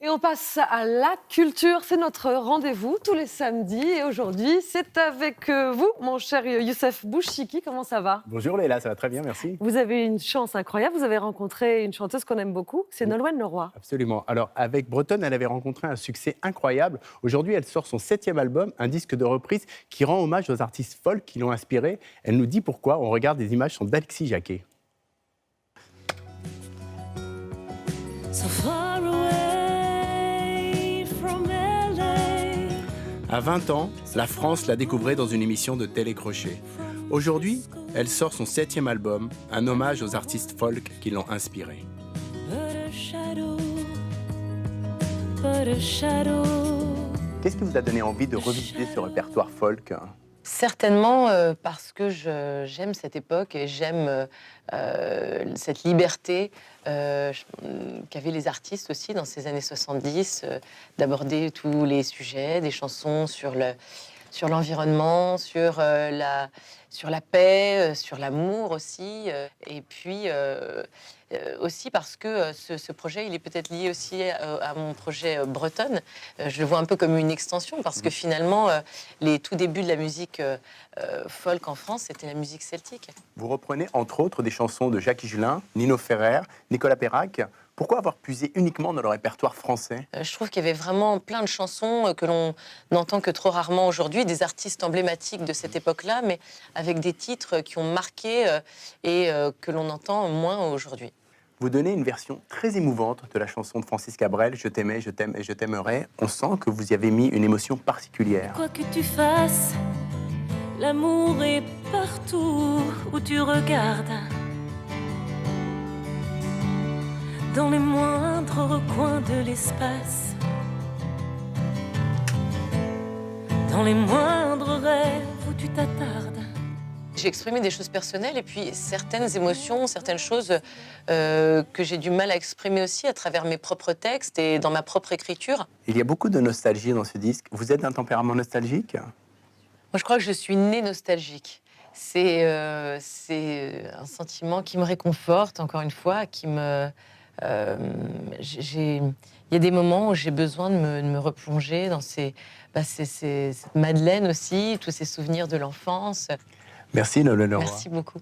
Et on passe à la culture, c'est notre rendez-vous tous les samedis. Et aujourd'hui, c'est avec vous, mon cher Youssef Bouchiki. Comment ça va? Bonjour Léla, ça va très bien, merci. Vous avez une chance incroyable, vous avez rencontré une chanteuse qu'on aime beaucoup, c'est Oui. Nolwenn Leroy. Absolument. Alors, avec Bretonne, elle avait rencontré un succès incroyable. Aujourd'hui, elle sort son 7e album, un disque de reprise qui rend hommage aux artistes folk qui l'ont inspirée. Elle nous dit pourquoi. On regarde des images sont d'Alexis Jacquet. So far away from LA. À 20 ans, la France la découvrait dans une émission de télécrochet. Aujourd'hui, elle sort son 7e album, un hommage aux artistes folk qui l'ont inspirée. But a shadow. Qu'est-ce qui vous a donné envie de revisiter ce répertoire folk? Certainement parce que j'aime cette époque et j'aime cette liberté qu'avaient les artistes aussi dans ces années 70, d'aborder tous les sujets, des chansons sur l'environnement, sur la paix, sur l'amour aussi. Et puis aussi parce que ce projet, il est peut-être lié aussi à mon projet Bretonne. Je le vois un peu comme une extension parce que finalement, les tout débuts de la musique folk en France, c'était la musique celtique. Vous reprenez entre autres des chansons de Jacques Higelin, Nino Ferrer, Nicolas Perrac. Pourquoi avoir puisé uniquement dans le répertoire français? Je trouve qu'il y avait vraiment plein de chansons que l'on n'entend que trop rarement aujourd'hui, des artistes emblématiques de cette époque-là, mais avec des titres qui ont marqué et que l'on entend moins aujourd'hui. Vous donnez une version très émouvante de la chanson de Francis Cabrel, Je t'aimais, je t'aime et je t'aimerai. On sent que vous y avez mis une émotion particulière. Quoi que tu fasses, l'amour est partout où tu regardes. Dans les moindres recoins de l'espace. Dans les moindres rêves où tu t'attardes. J'ai exprimé des choses personnelles et puis certaines émotions, certaines choses que j'ai du mal à exprimer aussi à travers mes propres textes et dans ma propre écriture. Il y a beaucoup de nostalgie dans ce disque. Vous êtes d'un tempérament nostalgique? Moi, je crois que je suis née nostalgique. C'est un sentiment qui me réconforte, encore une fois, qui me... il y a des moments où j'ai besoin de me replonger dans cette Madeleine aussi, tous ces souvenirs de l'enfance. Merci Nolwenn Leroy. Merci beaucoup.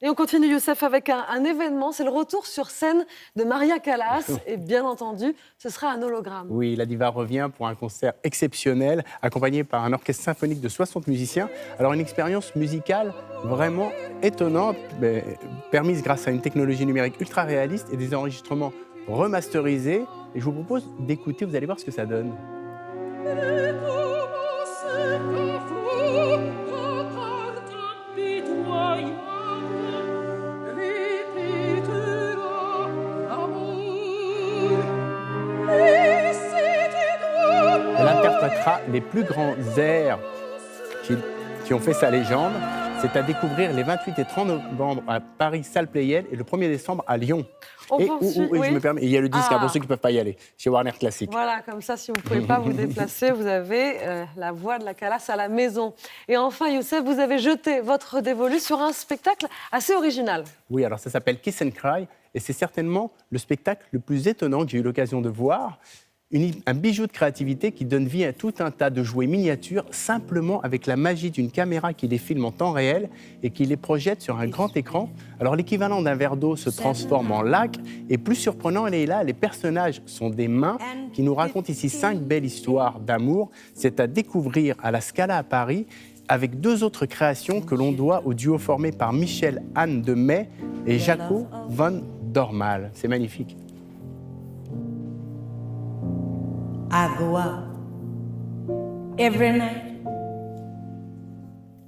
Et on continue, Youssef, avec un événement, c'est le retour sur scène de Maria Callas. Et bien entendu, ce sera un hologramme. Oui, la diva revient pour un concert exceptionnel, accompagné par un orchestre symphonique de 60 musiciens. Alors une expérience musicale vraiment étonnante, permise grâce à une technologie numérique ultra réaliste et des enregistrements remasterisés. Et je vous propose d'écouter, vous allez voir ce que ça donne. Elle interprétera les plus grands airs qui ont fait sa légende. C'est à découvrir les 28 et 30 novembre à Paris, salle Playel, et le 1er décembre à Lyon. Oui. Je me permets, il y a le disque pour ceux qui ne peuvent pas y aller, chez Warner Classic. Voilà, comme ça, si vous ne pouvez pas vous déplacer, vous avez la voix de la Callas à la maison. Et enfin, Youssef, vous avez jeté votre dévolu sur un spectacle assez original. Oui, alors ça s'appelle Kiss and Cry, et c'est certainement le spectacle le plus étonnant que j'ai eu l'occasion de voir. Un bijou de créativité qui donne vie à tout un tas de jouets miniatures simplement avec la magie d'une caméra qui les filme en temps réel et qui les projette sur un grand écran. Alors l'équivalent d'un verre d'eau se transforme en lac et plus surprenant, elle est là, les personnages sont des mains qui nous racontent ici 5 belles histoires d'amour. C'est à découvrir à la Scala à Paris avec 2 autres créations que l'on doit au duo formé par Michel Anne de May et Jaco von Dormal. C'est magnifique. I go out every night.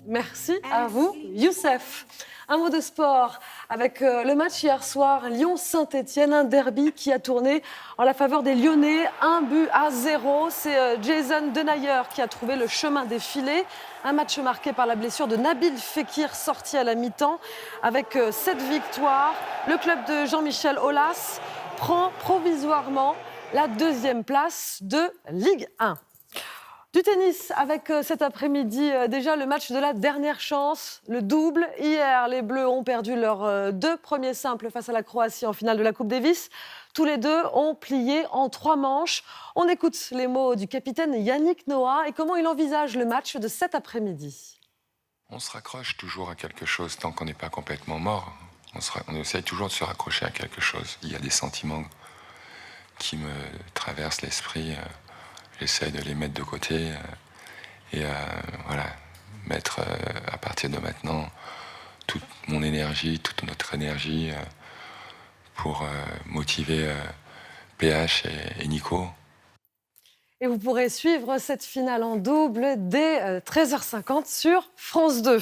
Merci à vous, Youssef. Un mot de sport avec le match hier soir, Lyon-Saint-Etienne, un derby qui a tourné en la faveur des Lyonnais, 1-0. C'est Jason Denayer qui a trouvé le chemin des filets. Un match marqué par la blessure de Nabil Fekir, sorti à la mi-temps. Avec 7 victoires, le club de Jean-Michel Aulas prend provisoirement la 2e place de Ligue 1. Du tennis avec cet après-midi déjà le match de la dernière chance, le double. Hier, les Bleus ont perdu leurs 2 premiers simples face à la Croatie en finale de la Coupe Davis. Tous les deux ont plié en 3 manches. On écoute les mots du capitaine Yannick Noah et comment il envisage le match de cet après-midi. On se raccroche toujours à quelque chose tant qu'on n'est pas complètement mort. On essaye toujours de se raccrocher à quelque chose. Il y a des sentiments qui me traversent l'esprit. J'essaye de les mettre de côté et voilà, mettre à partir de maintenant toute mon énergie, toute notre énergie pour motiver PH et Nico. Et vous pourrez suivre cette finale en double dès 13h50 sur France 2.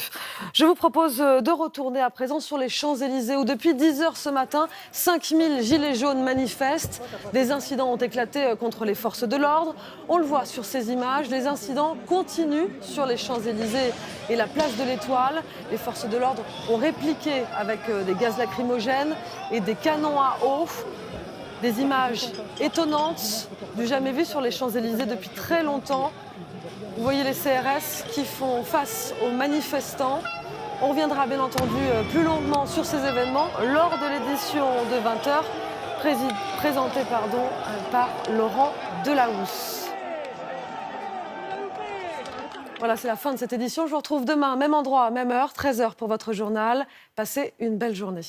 Je vous propose de retourner à présent sur les Champs-Élysées où depuis 10h ce matin, 5000 gilets jaunes manifestent. Des incidents ont éclaté contre les forces de l'ordre. On le voit sur ces images, les incidents continuent sur les Champs-Élysées et la place de l'Étoile. Les forces de l'ordre ont répliqué avec des gaz lacrymogènes et des canons à eau. Des images étonnantes, du jamais vu sur les Champs-Élysées depuis très longtemps. Vous voyez les CRS qui font face aux manifestants. On reviendra bien entendu plus longuement sur ces événements lors de l'édition de 20h, présentée par Laurent Delahousse. Voilà, c'est la fin de cette édition. Je vous retrouve demain, même endroit, même heure, 13h pour votre journal. Passez une belle journée.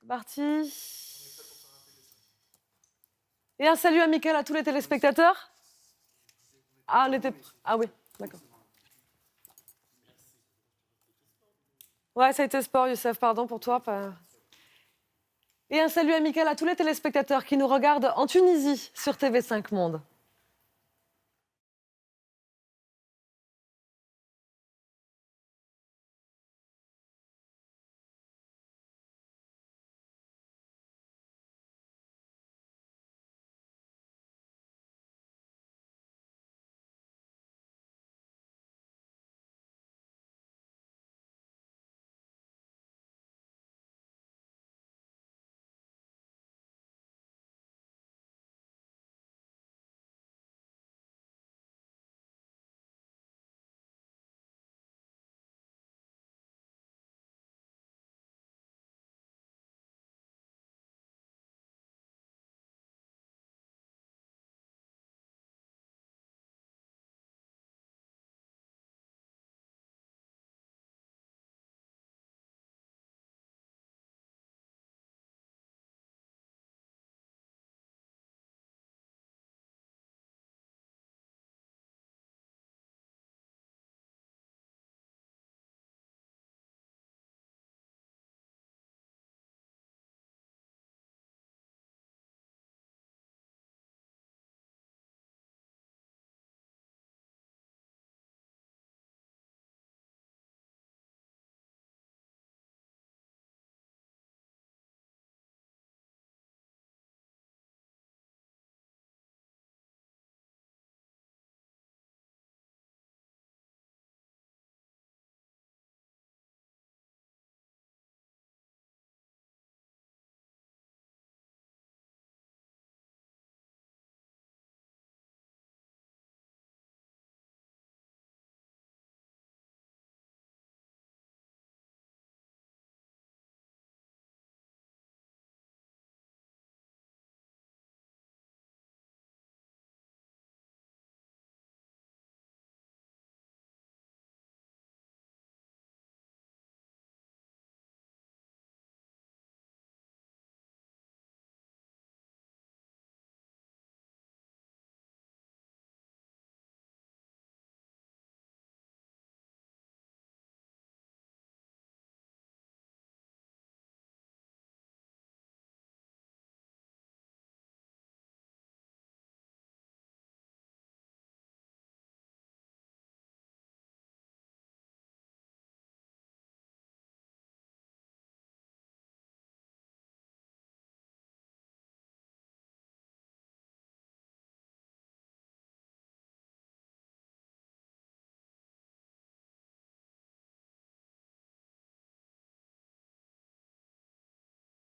C'est parti. Et un salut amical à tous les téléspectateurs. Ah, on était... Ah oui, d'accord. Ouais, ça a été sport, Youssef, pardon pour toi. Et un salut amical à tous les téléspectateurs qui nous regardent en Tunisie sur TV5 Monde.